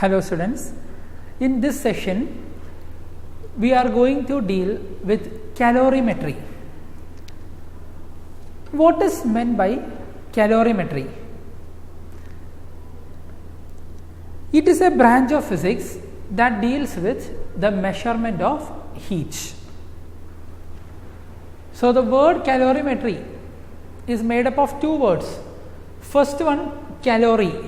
Hello students, in this session we are going to deal with calorimetry. What is meant by calorimetry? It is a branch of physics that deals with the measurement of heat. So the word calorimetry is made up of two words. First one, calorie,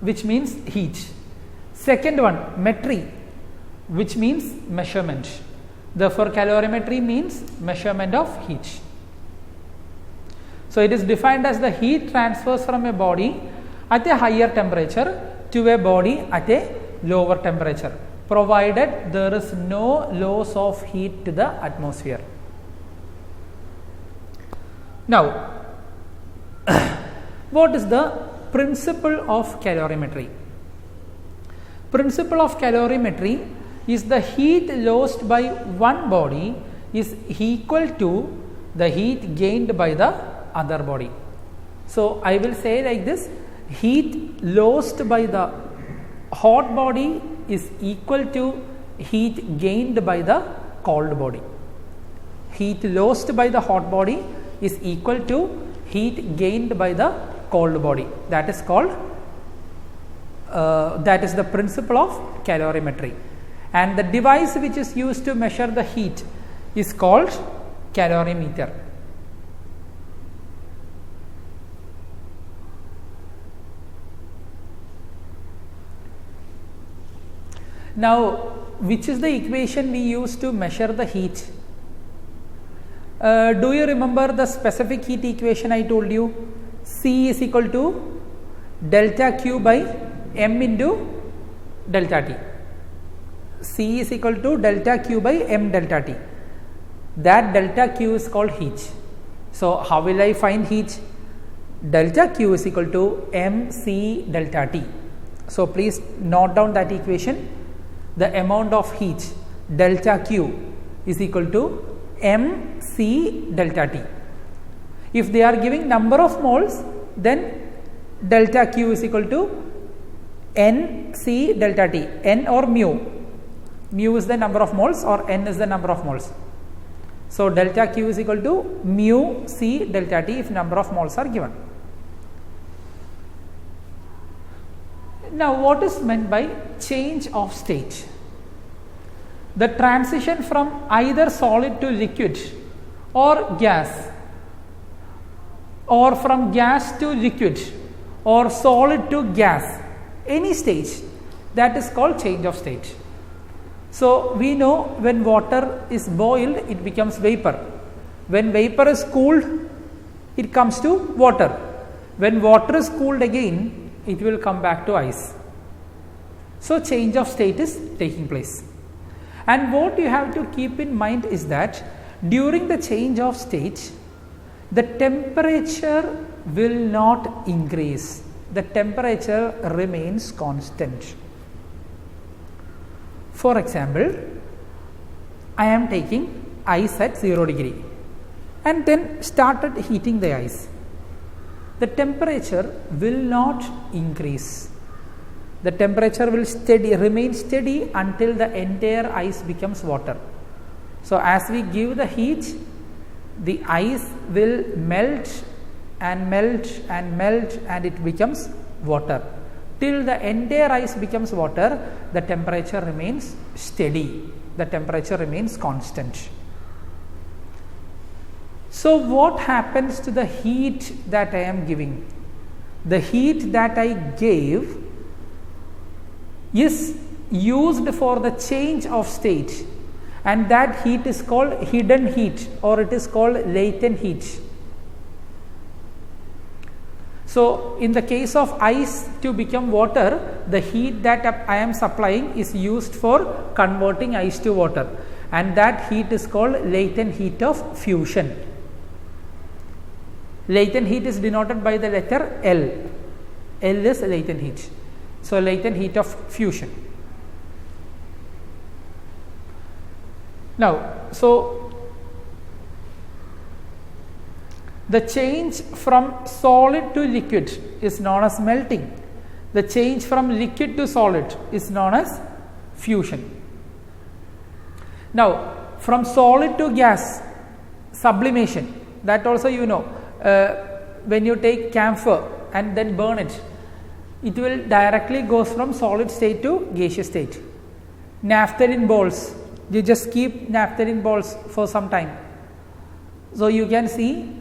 which means heat. Second one, metry, which means measurement. Therefore, calorimetry means measurement of heat. So it is defined as the heat transfers from a body at a higher temperature to a body at a lower temperature, provided there is no loss of heat to the atmosphere. Now, what is the principle of calorimetry? Principle of calorimetry is the heat lost by one body is equal to the heat gained by the other body. So I will say like this: heat lost by the hot body is equal to heat gained by the cold body. Heat lost by the hot body is equal to heat gained by the cold body. That is called that is the principle of calorimetry, and the device which is used to measure the heat is called calorimeter. Now, which is the equation we use to measure the heat? Do you remember the specific heat equation I told you? C is equal to delta Q by M into delta T. C is equal to delta Q by M delta T. That delta Q is called heat. So how will I find heat? Delta Q is equal to MC delta T. So please note down that equation. The amount of heat delta Q is equal to MC delta T. If they are giving number of moles, then delta Q is equal to NC delta T. N or mu. Mu is the number of moles or N is the number of moles. So delta Q is equal to mu C delta T if number of moles are given. Now, what is meant by change of state? The transition from either solid to liquid or gas, or from gas to liquid or solid to gas, any stage, that is called change of state. So we know when water is boiled, it becomes vapor. When vapor is cooled, it comes to water. When water is cooled again, it will come back to ice. So change of state is taking place. And what you have to keep in mind is that during the change of state, the temperature will not increase. The temperature remains constant. For example, I am taking ice at 0 degree and then started heating the ice. The temperature will not increase. The temperature will remain steady until the entire ice becomes water. So as we give the heat, the ice will melt and melt and melt and it becomes water. Till the entire ice becomes water, the temperature remains steady. The temperature remains constant. So what happens to the heat that I am giving? The heat that I gave is used for the change of state, and that heat is called hidden heat, or it is called latent heat. So in the case of ice to become water, the heat that I am supplying is used for converting ice to water, and that heat is called latent heat of fusion. Latent heat is denoted by the letter L. L is latent heat. So latent heat of fusion. Now, so the change from solid to liquid is known as melting. the change from liquid to solid is known as fusion. Now, from solid to gas, sublimation, that also you know, when you take camphor and then burn it, it will directly goes from solid state to gaseous state. Naphthalene balls, you just keep naphthalene balls for some time. So, you can see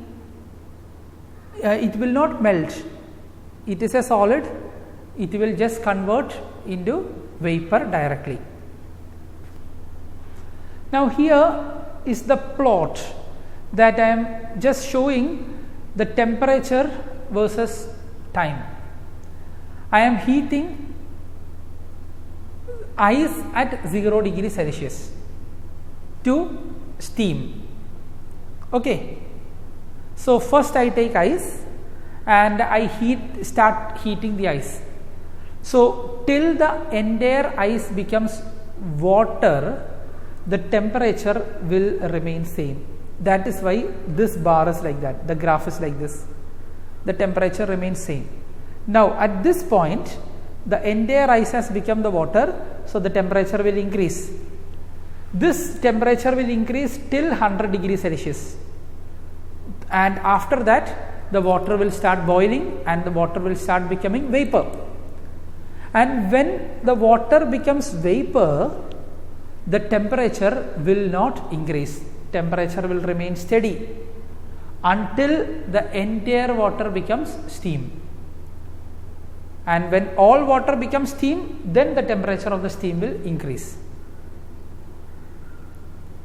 it will not melt, it is a solid, it will just convert into vapor directly. Now, here is the plot that I am just showing the temperature versus time. I am heating ice at 0 degree Celsius to steam. Okay. So, first I take ice and I start heating the ice. So, till the entire ice becomes water, the temperature will remain same. That is why this bar is like that, the graph is like this. The temperature remains same. Now, at this point, the entire ice has become the water, so the temperature will increase. This temperature will increase till 100 degrees Celsius. And after that, the water will start boiling and the water will start becoming vapor. And when the water becomes vapor, the temperature will not increase. Temperature will remain steady until the entire water becomes steam. And when all water becomes steam, then the temperature of the steam will increase.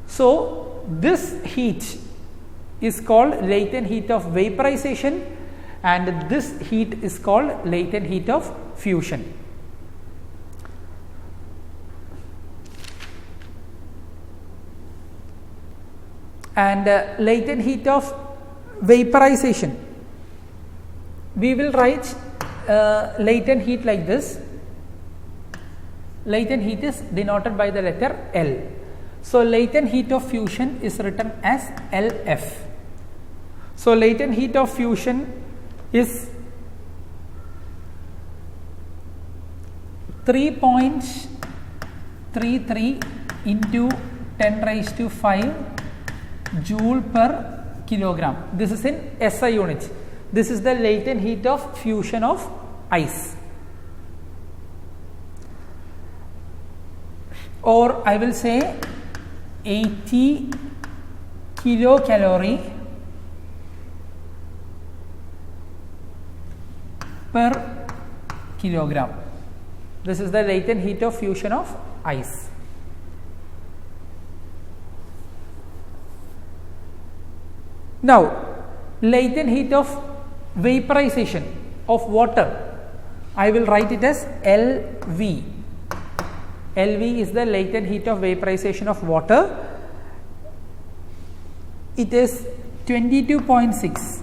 So, this heat is called latent heat of vaporization, and this heat is called latent heat of fusion. And latent heat of vaporization, we will write latent heat like this. Latent heat is denoted by the letter L. So, latent heat of fusion is written as LF. So, latent heat of fusion is 3.33 into 10 raised to 5 joule per kilogram. This is in SI units. This is the latent heat of fusion of ice. Or I will say 80 kilocalorie per kilogram. This is the latent heat of fusion of ice. Now, latent heat of vaporization of water, I will write it as LV. LV is the latent heat of vaporization of water. It is 22.6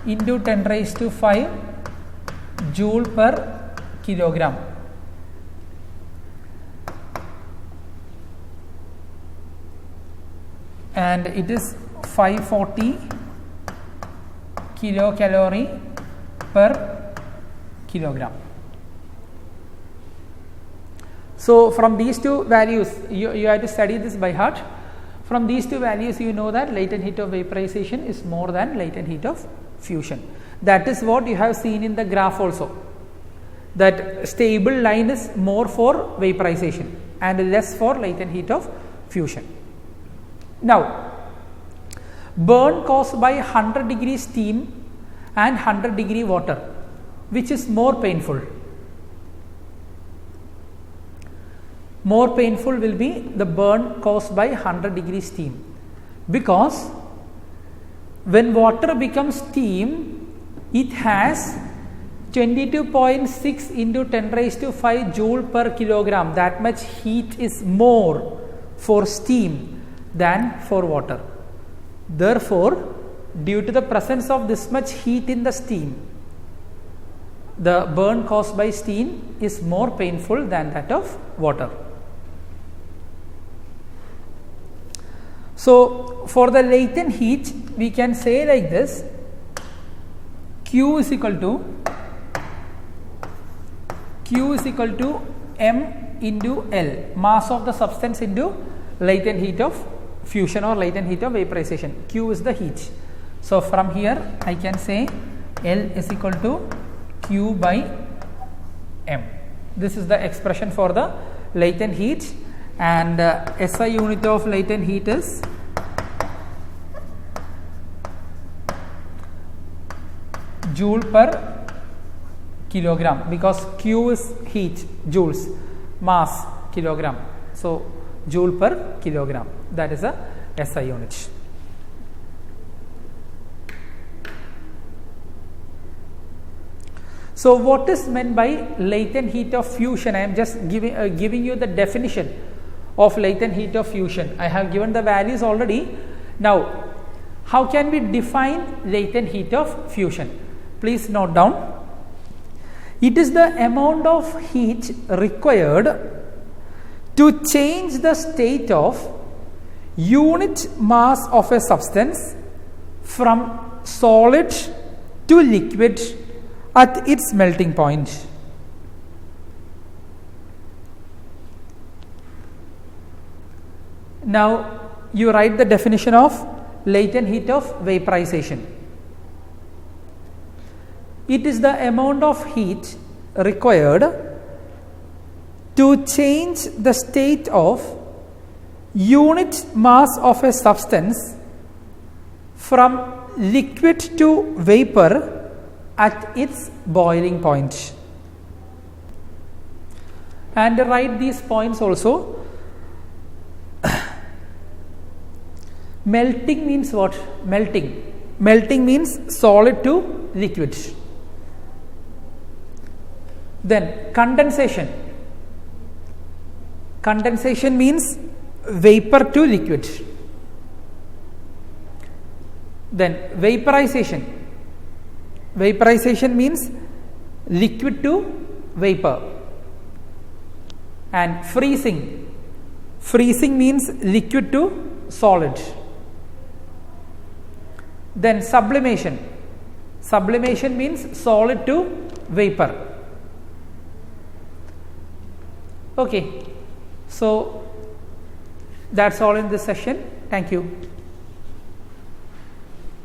into 10 raised to 5 joule per kilogram. And it is 540 kilocalorie per kilogram. So, from these two values, you have to study this by heart. From these two values, you know that latent heat of vaporization is more than latent heat of fusion. That is what you have seen in the graph also. That stable line is more for vaporization and less for latent heat of fusion. Now, burn caused by 100 degree steam and 100 degree water, which is more painful? More painful will be the burn caused by 100 degree steam, because when water becomes steam, it has 22.6 into 10 raised to 5 joule per kilogram. That much heat is more for steam than for water. Therefore, due to the presence of this much heat in the steam, the burn caused by steam is more painful than that of water. So, for the latent heat, we can say like this: Q is equal to Q is equal to M into L, mass of the substance into latent heat of fusion or latent heat of vaporization. Q is the heat. So from here I can say L is equal to Q by M. This is the expression for the latent heat, and SI unit of latent heat is joule per kilogram, because Q is heat, joules, mass, kilogram. So joule per kilogram, that is a SI unit. So what is meant by latent heat of fusion? I am just giving you the definition of latent heat of fusion. I have given the values already. Now, how can we define latent heat of fusion? Please note down. It is the amount of heat required to change the state of unit mass of a substance from solid to liquid at its melting point. Now you write the definition of latent heat of vaporization. It is the amount of heat required to change the state of unit mass of a substance from liquid to vapor at its boiling point. And write these points also. Melting means what? Melting means solid to liquid. Then condensation. Condensation means vapor to liquid. Then vaporization. Vaporization means liquid to vapor. And freezing. Freezing means liquid to solid. Then sublimation. Sublimation means solid to vapor. Okay, so that's all in this session. Thank you.